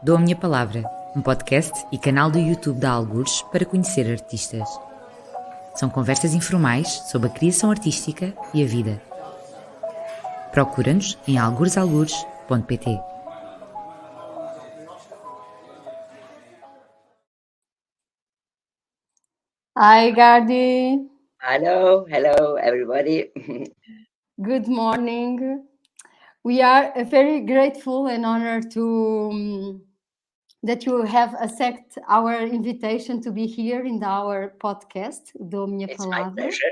Dou a Minha Palavra, um podcast e canal do YouTube da Algures para conhecer artistas. São conversas informais sobre a criação artística e a vida. Procura-nos em alguresalgures.pt. Hi, Gardi. Hello everybody. Good morning. We are very grateful and honored to that you have accepted our invitation to be here in our podcast, DOU A MINHA It's my PALAVRA, pleasure.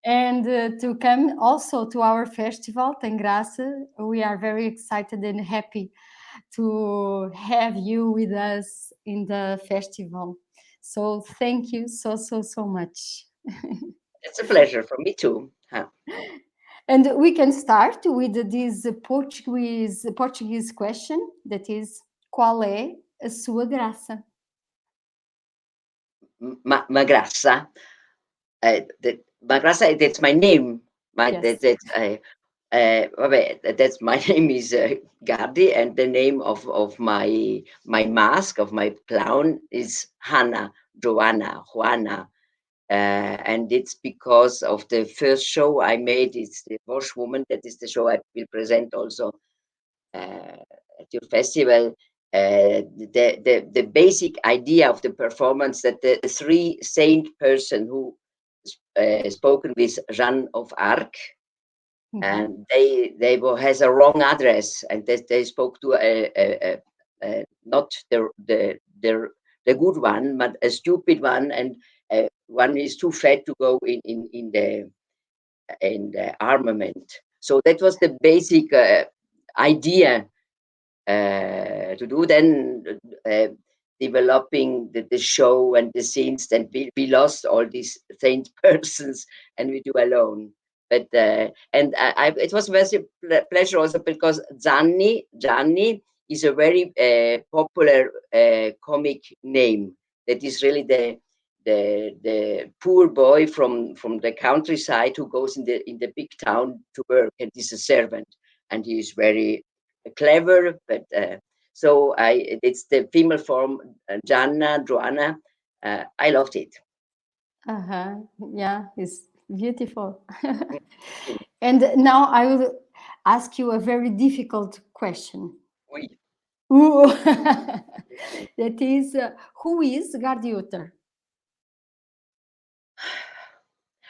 and to come also to our festival, TEM GRAÇA. We are very excited and happy to have you with us in the festival. So thank you so much. It's a pleasure for me too. And we can start with this Portuguese question that is: qual é a sua graça? Ma graça. Ma graça, that's my name. Yes. That's my name is Gardi, and the name of my mask, of my clown, is Juana. And it's because of the first show I made. It's the Wash Woman. That is the show I will present also at your festival. The basic idea of the performance, that the three saint person who spoken with Jeanne of Arc, and they has a wrong address, and they spoke to not the good one, but a stupid one, and one is too fat to go in the armament. So that was the basic idea to do. Then developing the show and the scenes, then we lost all these saint persons and we do alone. But and it was a very pleasure also, because Gianni is a very popular comic name. That is really the poor boy from the countryside who goes in the big town to work, and he's a servant, and he is very clever. But so it's the female form, Joanna. I loved it. Yeah, it's beautiful. And now I will ask you a very difficult question. Oui. That is, who is Gardi Hutter?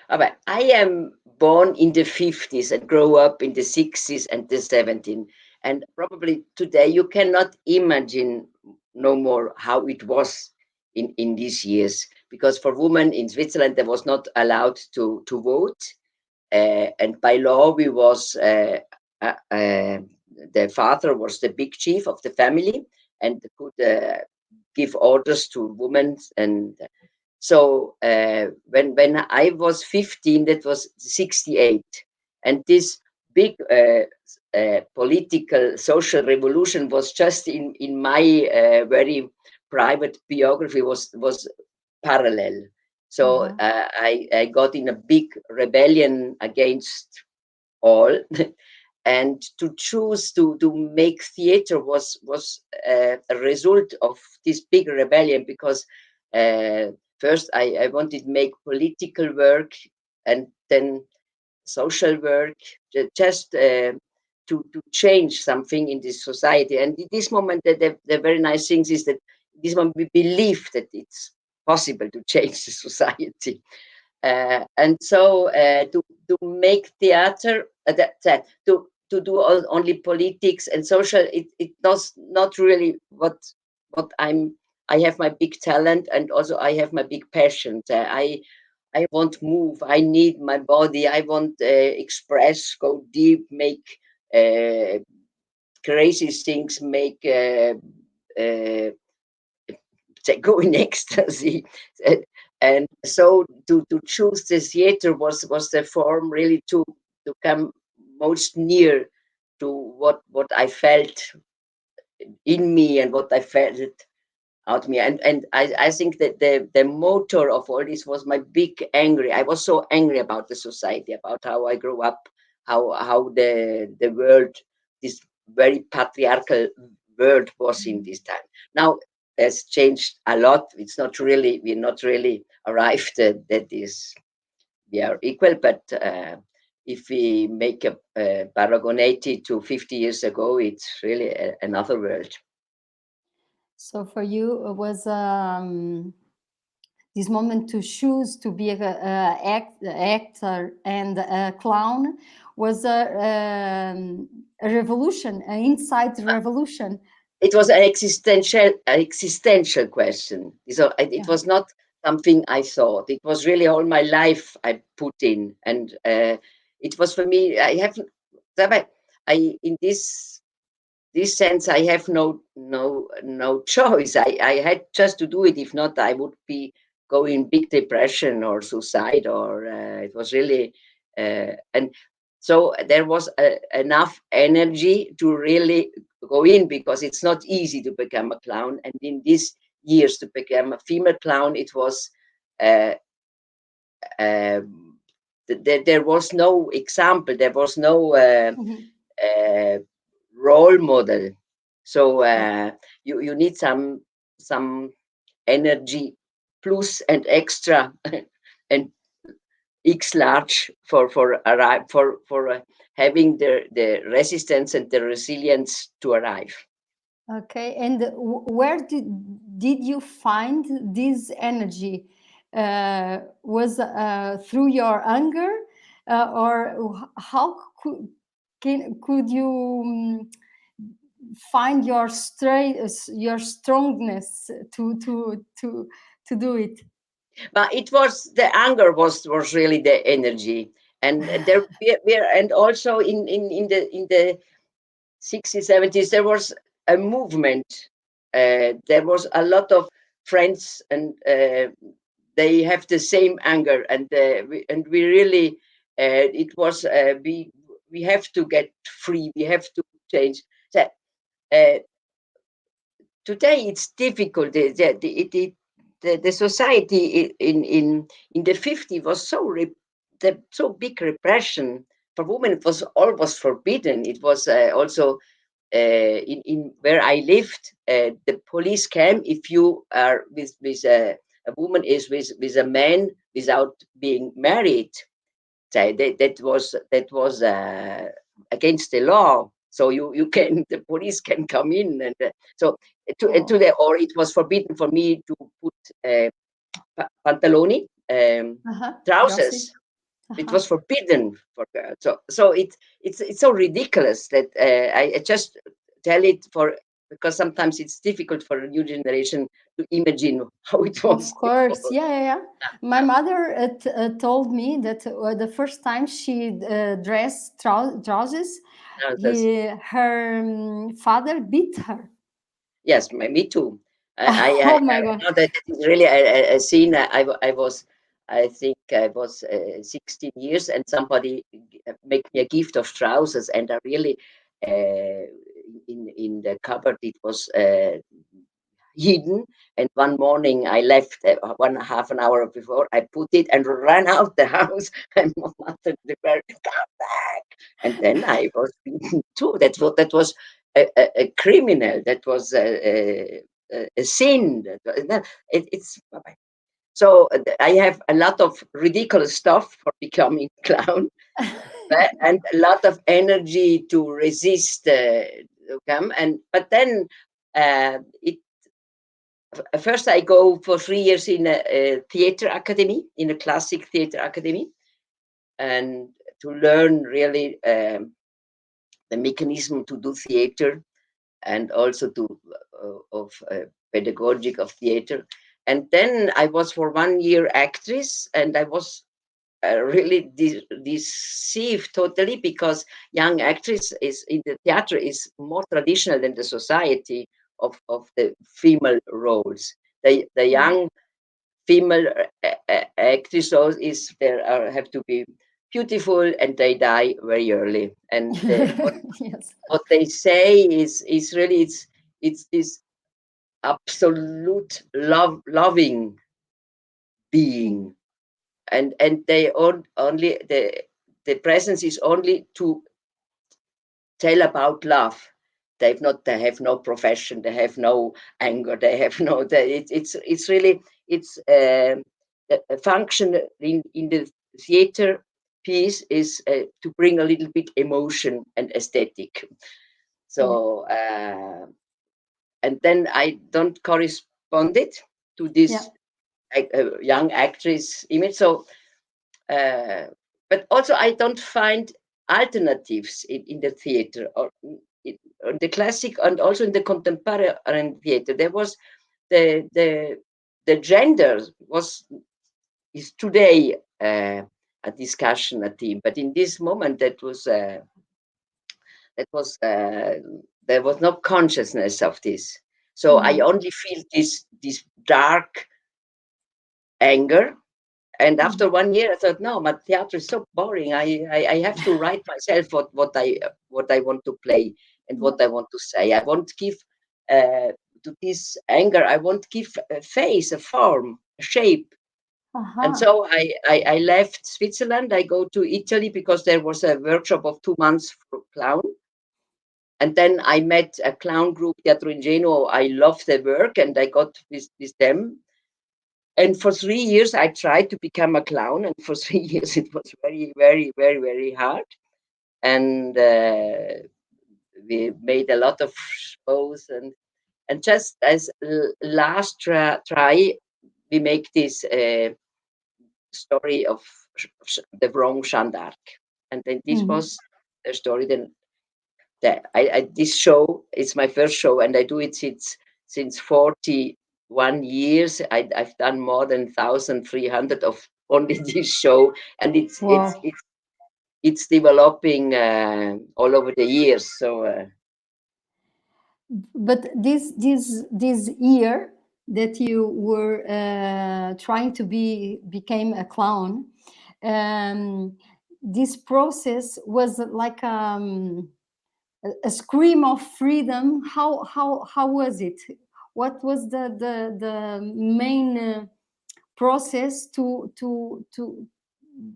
I am born in the 50s and grew up in the 60s and the 70s. And probably today you cannot imagine no more how it was in these years, because for women in Switzerland they was not allowed to vote, and by law we was the father was the big chief of the family and could give orders to women. And so when I was 15, that was 68, and this big political social revolution was just in my very private biography was parallel. So I got in a big rebellion against all. And to choose to make theater was a result of this big rebellion, because first I wanted to make political work, and then social work, just to change something in this society. And in this moment, the very nice thing is that this moment we believe that it's possible to change the society. And so to make theater, to do only politics and social, it does not really what I have my big talent, and also I have my big passion. I want move. I need my body. I want express, go deep, make crazy things, make go in ecstasy. And so to choose the theater was the form really to come most near to what I felt in me and what I felt out of me. And I think that the motor of all this was my big angry. I was so angry about the society, about how I grew up, how the world, this very patriarchal world was in this time. Now has changed a lot. We're not really arrived that is we are equal, but if we make a Paragoneti to 50 years ago, it's really another world. So for you, it was this moment to choose to be a actor and a clown was a revolution, an inside revolution. It was an existential question. So it was not something I thought. It was really all my life I put in, and it was for me. In this sense, I have no choice. I had just to do it. If not, I would be going big depression or suicide. Or it was really, and so there was enough energy to really go in, because it's not easy to become a clown. And in these years, to become a female clown, it was there was no example. There was no role model. So you need some energy plus and extra and X large for having the resistance and the resilience to arrive. Okay, and where did you find this energy? Was through your anger, or how could you find your strongness to do it? But it was the anger was really the energy, and there and also in the 60s, 70s, there was a movement. There was a lot of friends, and they have the same anger, and we really, it was we have to get free. We have to change. So, today it's difficult. The society in the 50s was so big repression for women. It was almost forbidden. It was also in where I lived, the police came if you are with a woman is with a man without being married. So that was against the law. So the police can come in, and so or it was forbidden for me to put pantaloni, trousers. It was forbidden for girls. So it's so ridiculous that I just tell it because sometimes it's difficult for a new generation to imagine how it was. Of course, yeah. My mother told me that the first time she dressed trousers, her father beat her. Yes, me too. Oh my God! That is really a scene. I think I was 16 years, and somebody make me a gift of trousers, and I really in the cupboard it was hidden. And one morning I left half an hour before I put it and ran out the house. And my mother declared, "Come back!" And then I was beaten too. That was a criminal. That was a sin. It's so I have a lot of ridiculous stuff for becoming clown, and a lot of energy to resist come. But then it. First, I go for 3 years in a theater academy, in a classic theater academy, and to learn really the mechanism to do theater, and also of pedagogic of theater. And then I was for 1 year actress, and I was really deceived totally, because young actress is in the theater is more traditional than the society of the female roles. The young female actress roles have to be beautiful, and they die very early. And what they say is really it's this absolute loving being, and they only the presence is only to tell about love. they have no profession, they have no anger, they have no. It's really a function in the theater piece is to bring a little bit emotion and aesthetic. So and then I don't correspond it to this young actress image. So, but also I don't find alternatives in the theater or in the classic and also in the contemporary theater. There was the gender is today a discussion, a theme, but in this moment there was no consciousness of this. So I only feel this dark anger. And after 1 year, I thought, no, my theater is so boring. I have to write myself what I want to play and what I want to say. I won't give to this anger. I won't give a face, a form, a shape. And so I left Switzerland. I go to Italy because there was a workshop of 2 months for clown. And then I met a clown group, Teatro Ingenuo. I loved their work and I got with them. And for 3 years, I tried to become a clown. And for 3 years, it was very, very, very, very hard. And we made a lot of shows. And just as last try, we make this story of the wrong Jeanne d'Arc. And then this was the story. Then this show, it's my first show, and I do it since 41 years. I've done more than 1,300 of only this show, and it's developing all over the years. So, but this year that you were trying to became a clown, this process was like a scream of freedom. How was it? What was the main process to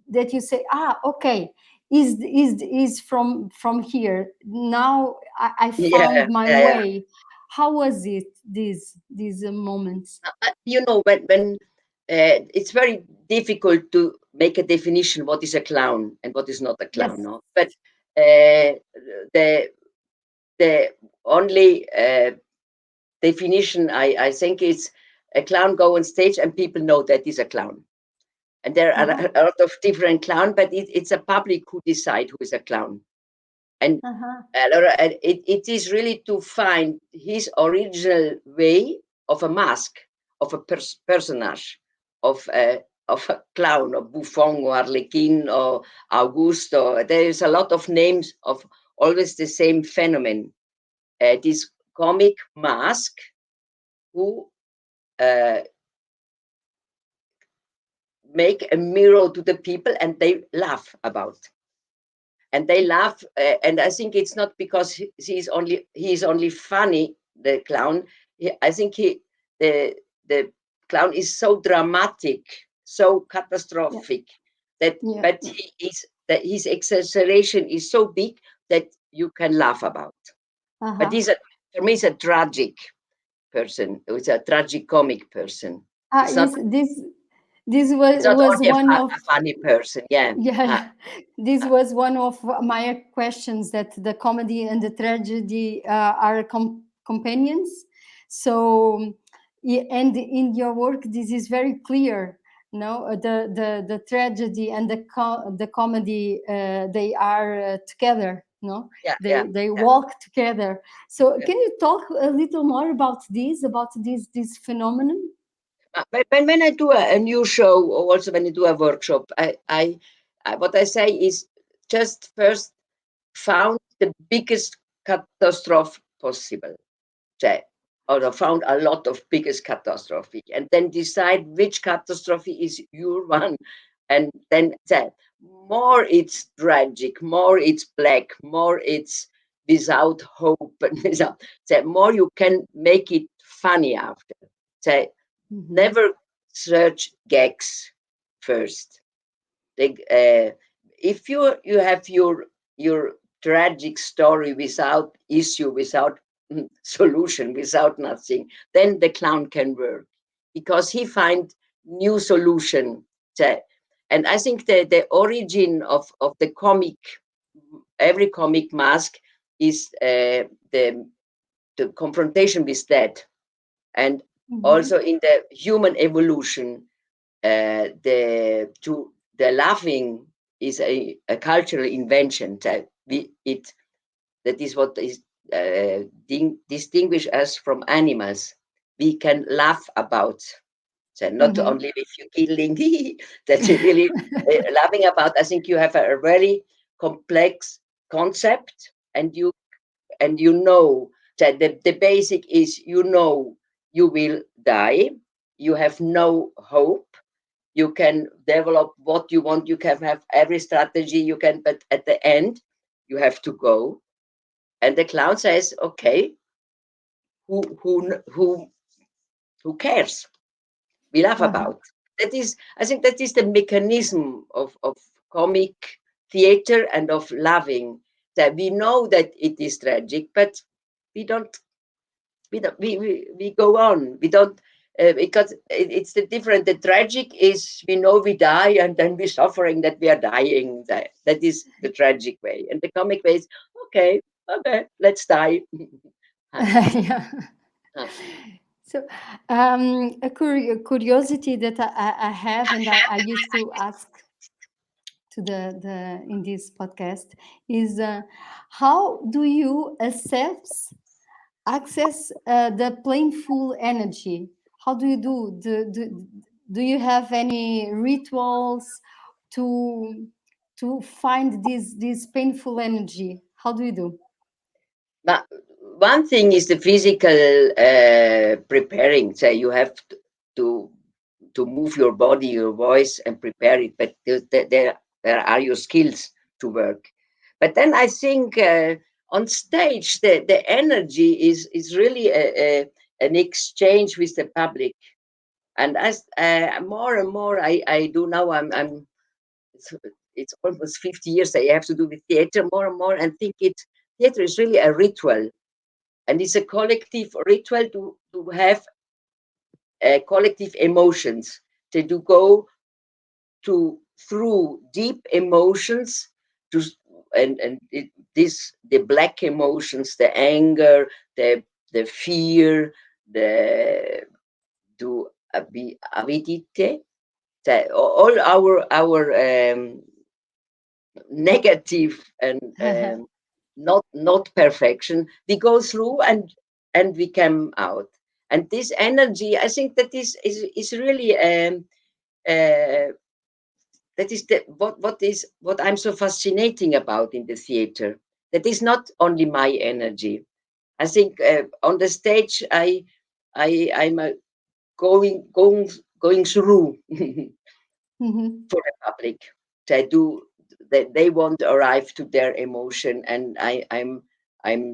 that you say, okay, is from here now? I found my way. How was it, these moments? When it's very difficult to make a definition what is a clown and what is not a clown. Yes. No? But the only definition I think is a clown go on stage and people know that is a clown. And there are a lot of different clowns, but it's a public who decide who is a clown. And it is really to find his original way of a mask, of a personage, of a clown, or Buffon, or Arlequin, or Augusto. There is a lot of names of always the same phenomenon. This comic mask who make a mirror to the people and they laugh about. And they laugh, and I think it's not because he is only funny, the clown. I think the clown is so dramatic, so catastrophic that his exaggeration is so big that you can laugh about. But for me, he's a tragic person. It's a tragic comic person. This was one of a funny person. This was one of my questions, that the comedy and the tragedy are companions. So, and in your work, this is very clear. No, the tragedy and the comedy, they are together. No, they walk together. So, can you talk a little more about this phenomenon? When I do a new show, or also when I do a workshop, I what I say is just first found the biggest catastrophe possible. Or found a lot of biggest catastrophe, and then decide which catastrophe is your one, and then more it's tragic, more it's black, more it's without hope, and without more you can make it funny after. Never search gags first. If you have your tragic story without issue, without solution, without nothing, then the clown can work because he find new solution. And I think the origin of the comic, every comic mask is the confrontation with that. And also in the human evolution, the laughing is a cultural invention that is what is distinguish us from animals. We can laugh about, so not only if you're killing, that you really laughing about. I think you have a very complex concept, and you know that the basic is, you know, you will die, you have no hope, you can develop what you want, you can have every strategy you can, but at the end you have to go. And the clown says, okay, who cares? We laugh about. That is, I think that is the mechanism of comic theater and of laughing, that we know that it is tragic, but we go on. We don't, because it's the different. The tragic is, we know we die, and then we're suffering that we are dying. That is the tragic way. And the comic way is, okay, let's die. Yeah. So a curiosity that I have, and I used to ask to the in this podcast, is how do you access the playful energy? How do you do you have any rituals to find this painful energy? How do you do? But one thing is the physical preparing. So you have to move your body, your voice, and prepare it. But there are your skills to work. But then I think on stage, the energy is really an exchange with the public. And as more and more I do now, it's almost 50 years I have to do with theater more and more, and think theater is really a ritual, and it's a collective ritual to have collective emotions, to go through deep emotions, to the black emotions, the anger, the fear, the avidite, all our negative and not perfection, we go through and we come out. And this energy, I think that is really that is what I'm so fascinating about in the theater. That is not only my energy. I think on the stage I'm going through for the public. They won't arrive to their emotion, and I'm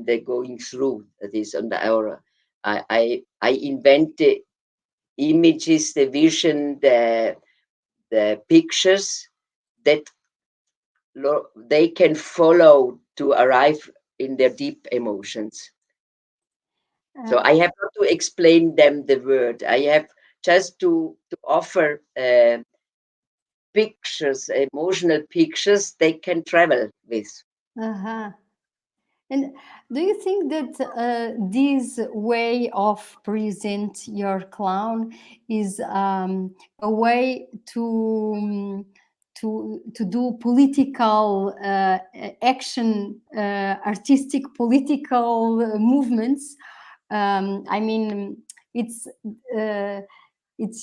the going through. That is on the hour. I invent the images, the vision, the pictures that they can follow to arrive in their deep emotions. So I have not to explain them the word. I have just to offer pictures, emotional pictures they can travel with. And do you think that this way of present your clown is a way to do political action, artistic political movements? I mean, it's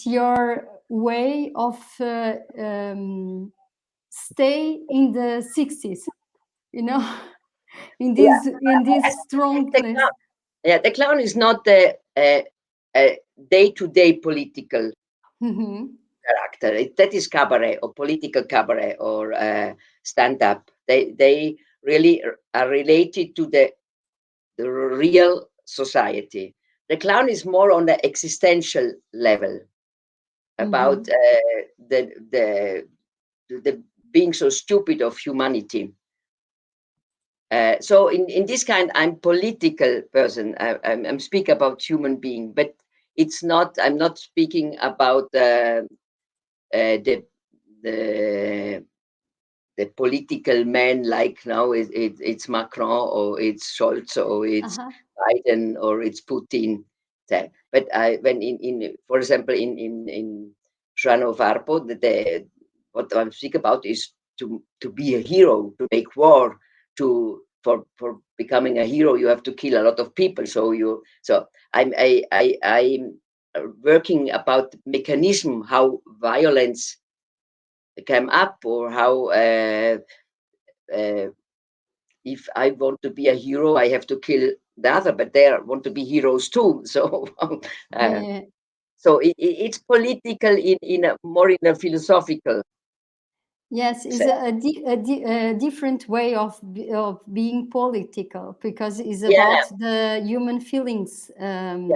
your way of stay in the 60s, you know. In this strongness. The clown is not a day-to-day political character. That is cabaret or political cabaret or stand-up. They really are related to the real society. The clown is more on the existential level, about the being so stupid of humanity. So in this kind, I'm political person. I'm speak about human being, but it's not. I'm not speaking about the the the political man like now it's Macron or it's Scholz or it's Biden or it's Putin. But when in for example in Shrano Varpo, what I'm speaking about is to be a hero, to make war, for becoming a hero, you have to kill a lot of people. So I'm working about mechanism how violence came up or how if I want to be a hero, I have to kill the other, but they want to be heroes too. So, so it's political in a more in a philosophical. Yes, it's a different way of being political, because it's about the human feelings, and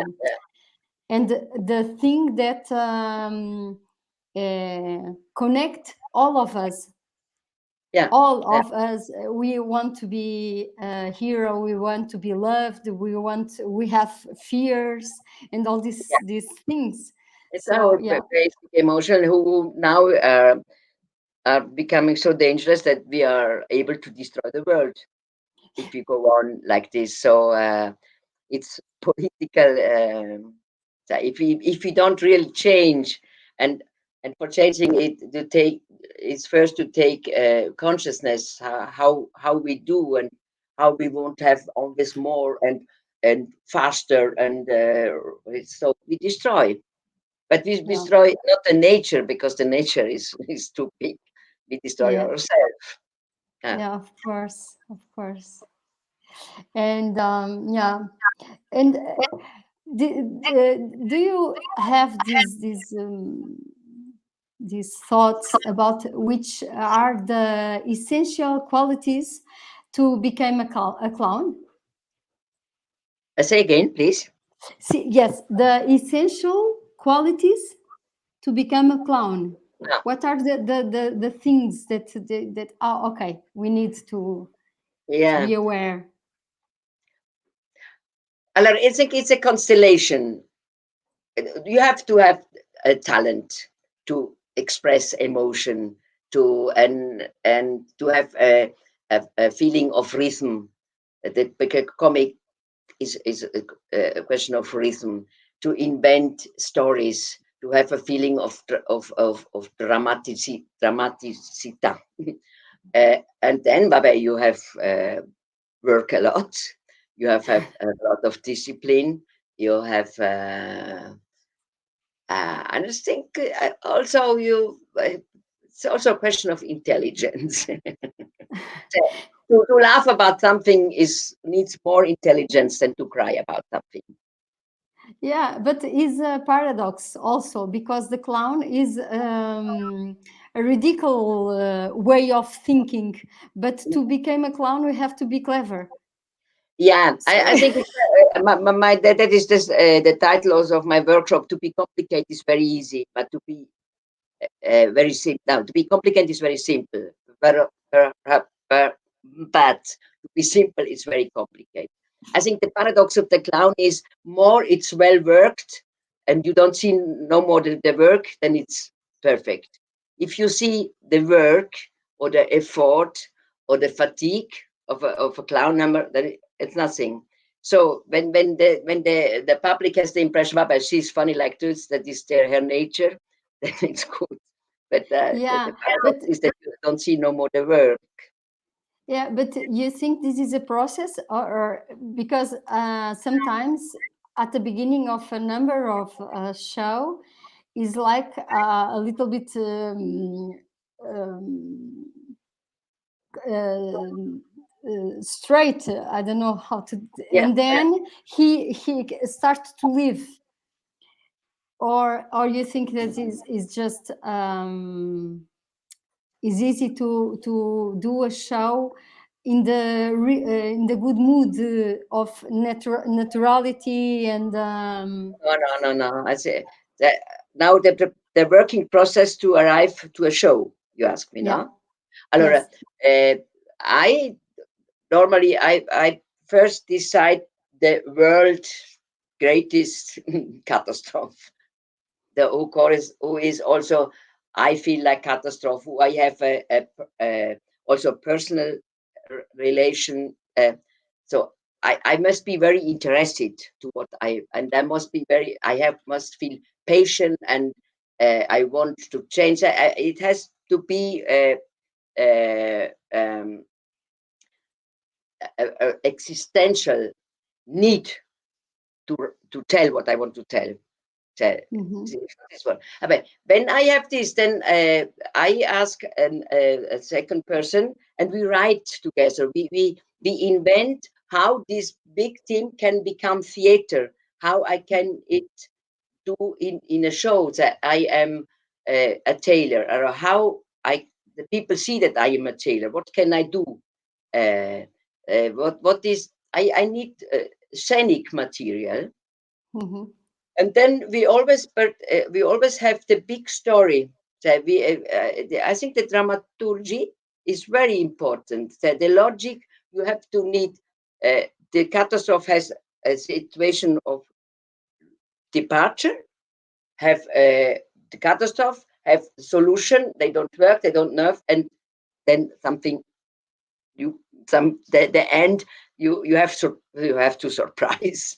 the thing that connect all of us. All of us, we want to be a hero, we want to be loved, we have fears and all these things. It's our basic emotion who now are becoming so dangerous that we are able to destroy the world if we go on like this. So it's political. So if we don't really change, and for changing it, to take it's first to take consciousness how we do and how we won't have always more and faster, and so we destroy. But we destroy not the nature, because the nature is too big. We destroy ourselves. Of course. And and do you have these thoughts about which are the essential qualities to become a clown? Say again, please. Yes, the essential qualities to become a clown. What are the things that okay, we need to be aware? It's a constellation. You have to have a talent to express emotion, and to have a feeling of rhythm. Because comic is a question of rhythm. To invent stories, to have a feeling of dramaticity. And then, Baba, you have work a lot. You have a lot of discipline. You have, I just think also it's also a question of intelligence. To laugh about something needs more intelligence than to cry about something. Yeah, but it's a paradox also, because the clown is a ridiculous way of thinking. But to become a clown, we have to be clever. Yeah, I think that is the title also of my workshop. To be complicated is very easy, but to be very simple. Now, to be complicated is very simple, but to be simple is very complicated. I think the paradox of the clown is more it's well worked, and you don't see no more the work, then it's perfect. If you see the work or the effort or the fatigue of a clown number, then it's nothing. So when the public has the impression, Baba, she's funny like this, that is her nature, then it's good. But the paradox is that you don't see no more the work. Yeah, but you think this is a process, or because sometimes at the beginning of a number of a show is like a little bit straight. I don't know how to. And then he starts to live, or you think that is just is easy to do a show in the good mood of naturality and No. I say that now the working process to arrive to a show. You ask me now. Allora, I normally I first decide the world greatest catastrophe. The who is also, I feel like catastrophe. Who I have a also personal relation. So I must be very interested to what and I must be very. Must feel patient, and I want to change. It has to be uh, um, a existential need to tell what I want to tell. This one. But when I have this, then I ask a second person, and we write together. We invent how this big team can become theater. How I can it do in a show that I am a tailor, or how the people see that I am a tailor. What can I do? What is I need scenic material. And then we always have the big story. That I think the dramaturgy is very important. That the logic you have to need. The catastrophe has a situation of departure. Have the catastrophe. Have solution. They don't work. They don't nerve. And then something. The end. You have to surprise.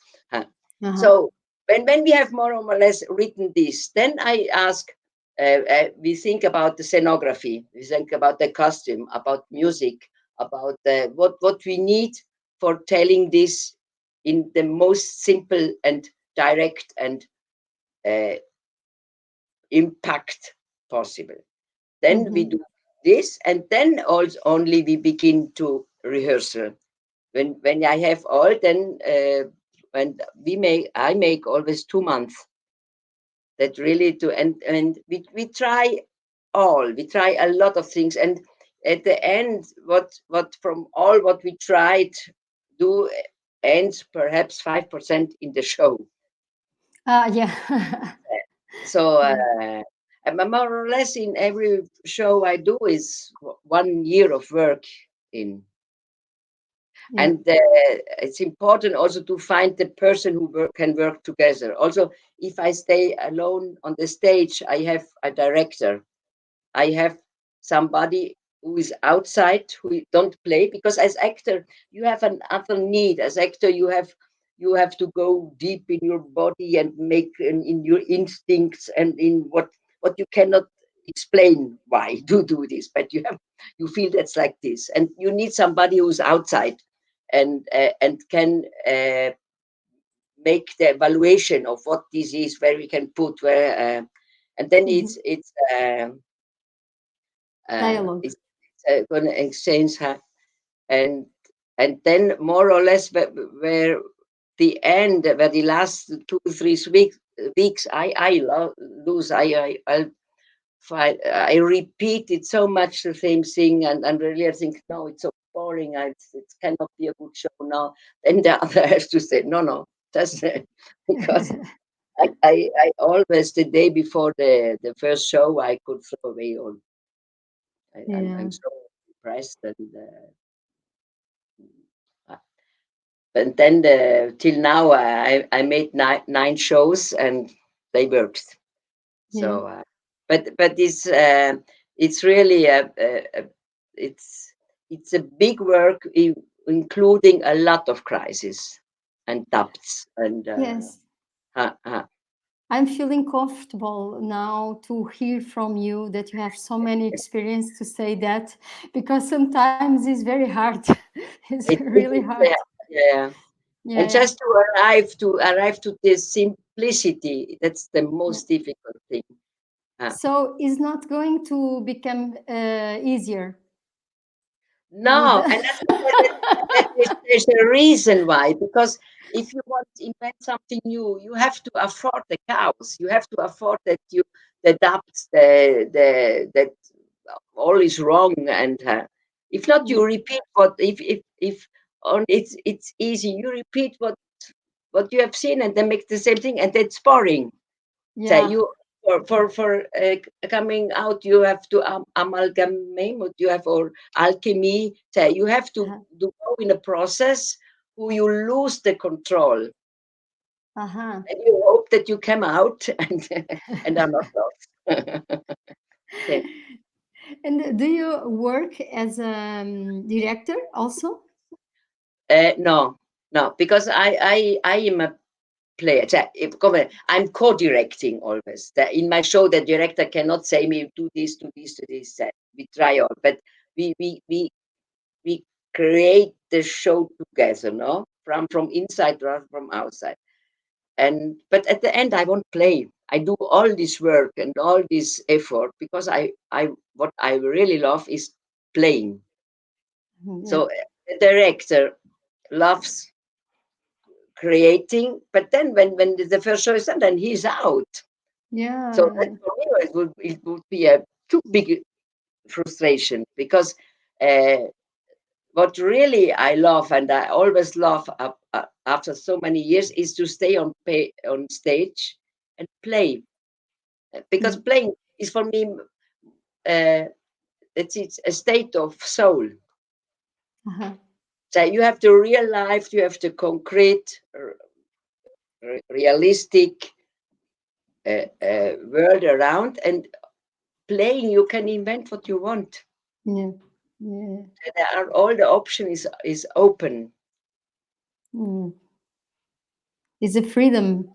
So when we have more or less written this, then I ask, we think about the scenography, we think about the costume, about music, about what we need for telling this in the most simple and direct and impact possible. Then we do this, and then also only we begin to rehearsal. When I have all, then and I make always 2 months. That really and we try a lot of things, and at the end, what from all what we tried do ends perhaps 5% in the show. Yeah. So more or less in every show I do is 1 year of work in. Yeah. And it's important also to find the person who can work together. Also, if I stay alone on the stage, I have a director. I have somebody who is outside who don't play, because as actor you have another need. As actor you have to go deep in your body and make in your instincts and in what you cannot explain why do this, but you feel that's like this, and you need somebody who's outside and can make the evaluation of what this is, where we can put where, and then it's Dialogue. it's going to exchange her, and then more or less where the end, where the last 2-3 weeks lose. I repeat it so much, the same thing, and really I think, no, it's so boring. It cannot be a good show now. Then the other has to say, no, that's because I always, the day before the first show, I could throw away all. I'm so impressed, and then till now I made 9 shows and they worked. So, but it's really it's a big work, including a lot of crises and doubts and Yes. I'm feeling comfortable now to hear from you that you have so many experience to say that, because sometimes it's very hard. It's really hard. Yeah. Yeah, And just to arrive to this simplicity, that's the most difficult thing. So it's not going to become easier. No, and that's there's a reason why. Because if you want to invent something new, you have to afford the chaos. You have to afford that the doubts, that all is wrong, and if not, you repeat what if on it's easy. You repeat what you have seen, and then make the same thing, and that's boring. So for coming out, you have to amalgamate, you have or alchemy. You have to go in a process who you lose the control, and you hope that you come out and are not lost. Yeah. And do you work as a director also? No, because I am a player. I'm co-directing always. In my show, the director cannot say me do this, do this, do this. We try all, but we create the show together, no, from inside rather from outside. But at the end, I won't play. I do all this work and all this effort because what I really love is playing. So the director loves creating, but then when the first show is done, then he's out. Yeah. So that for me it would be a too big frustration because what really I love and I always love after so many years is to stay on stage and play, because playing is for me it's a state of soul. So you have the real life, you have the concrete, realistic world around, and playing you can invent what you want. Yeah. All the options is open. It's a freedom.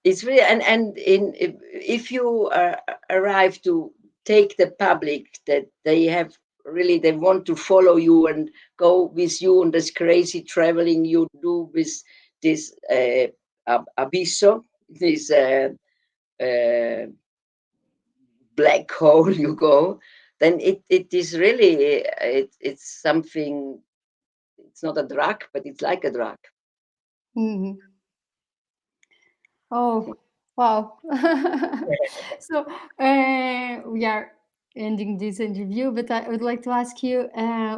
It's really if you arrive to take the public that they want to follow you and go with you on this crazy traveling you do with this abysso, this black hole you go, then it is really it's something. It's not a drug, but it's like a drug. Oh, wow. So we are ending this interview, but I would like to ask you,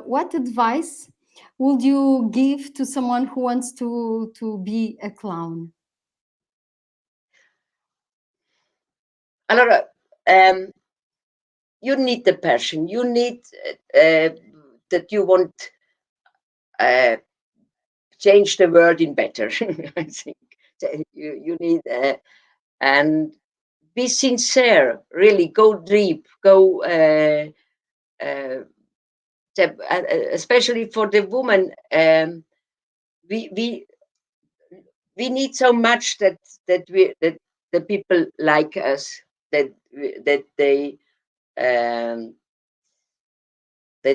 what advice would you give to someone who wants to be a clown? Allora, you need the passion. You need that you want change the world in better. I think you need and be sincere. Really, go deep. Go. Especially for the woman, we need so much that the people like us, that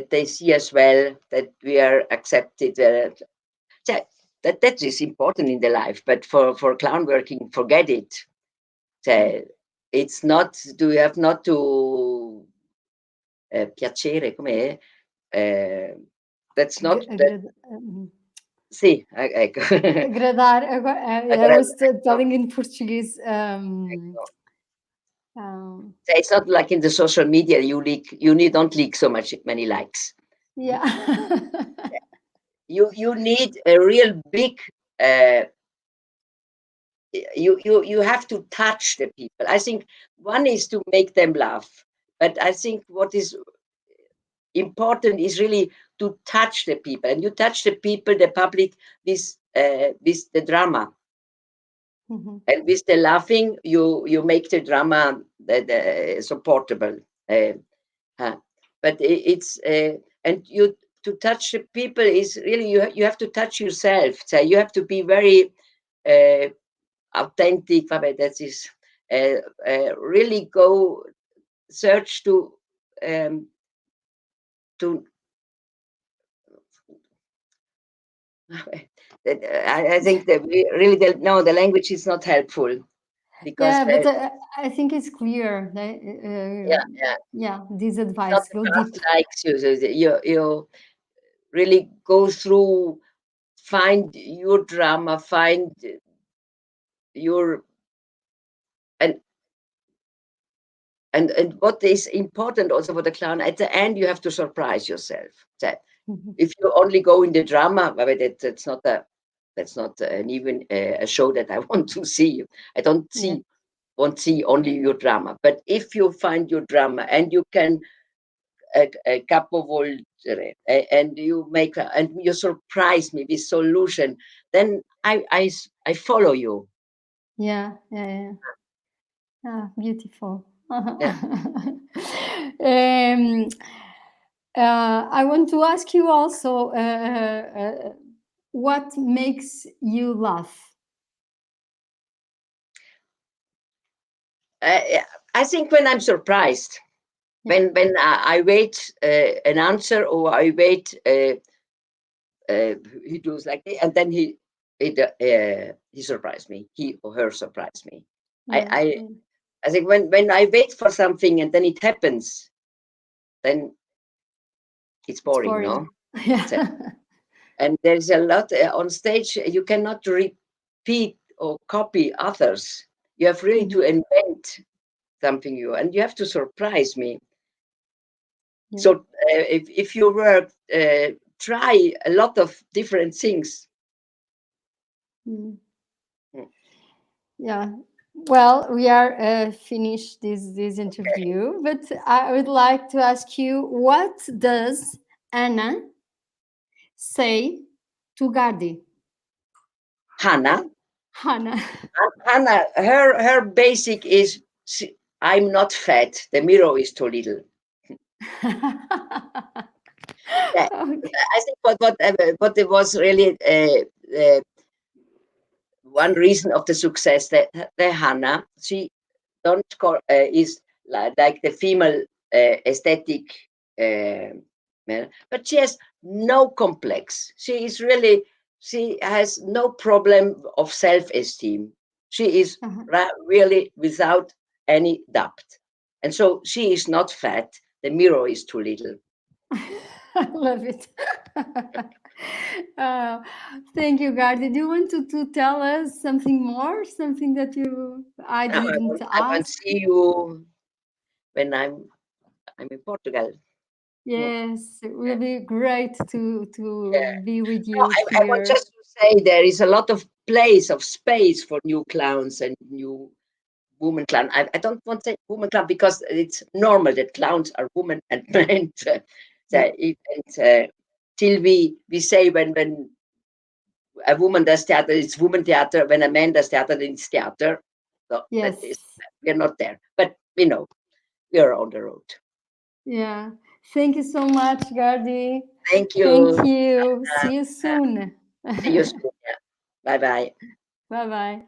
they see us well, that we are accepted. That is important in the life, but for clown working, forget it. It's not. Do you have not to piacere? Come that's not. Sì, ecco. Agradar. I was telling in Portuguese. It's not like in the social media. Don't leak so many likes. Yeah. You need a real big. You have to touch the people. I think one is to make them laugh, but I think what is important is really to touch the people, and you touch the people, the public, with the drama. And with the laughing, you make the drama supportable. But it's and you to touch the people is really you have to touch yourself. So you have to be very authentic. That is really go search to. I think that we really don't know, the language is not helpful because but I think it's clear. This advice go deep. Likes you really go through, find your drama, find your and what is important also for the clown, at the end you have to surprise yourself. If you only go in the drama, that's not even a show that I want to see. I don't see. won't see only your drama. But if you find your drama and you can capovolgere and you make and you surprise me with solution, then I follow you. Yeah. Ah, beautiful. Yeah. I want to ask you also, what makes you laugh? I think when I'm surprised, Yeah. when I wait an answer, or I wait, he does like, and then he surprised me. He or her surprised me. Yeah. I think when I wait for something and then it happens, then it's boring, no? Yeah. And there's a lot on stage. You cannot repeat or copy others. You have really to invent something new, and you have to surprise me. Yeah. So if you work, try a lot of different things. Yeah. Well, we are finished this interview, but I would like to ask you, what does Anna say to Gardi? Hannah, Hannah. her basic is, I'm not fat. The mirror is too little. Yeah, Okay. I think what it was really one reason of the success that the Hannah, she don't call is like the female aesthetic, but she has no complex. She is really, she has no problem of self-esteem. She is really without any doubt, and so she is not fat. The mirror is too little. I love it. Thank you, Gardi. Do you want to tell us something more? Something that I didn't I want to ask? see you when I'm in Portugal. Yes, it will be great to Yeah. be with No, you I want here. just to say there is a lot of place of space for new clowns and new woman clown. I don't want to say woman clown because it's normal that clowns are women and men. Till we say when a woman does theater, it's woman theater. When a man does theater, it's theater. So Yes. we're not there, but we know we are on the road. Yeah. Thank you so much, Gardi. Thank you. Thank you. See you soon. See you soon. Yeah. Bye bye. Bye bye.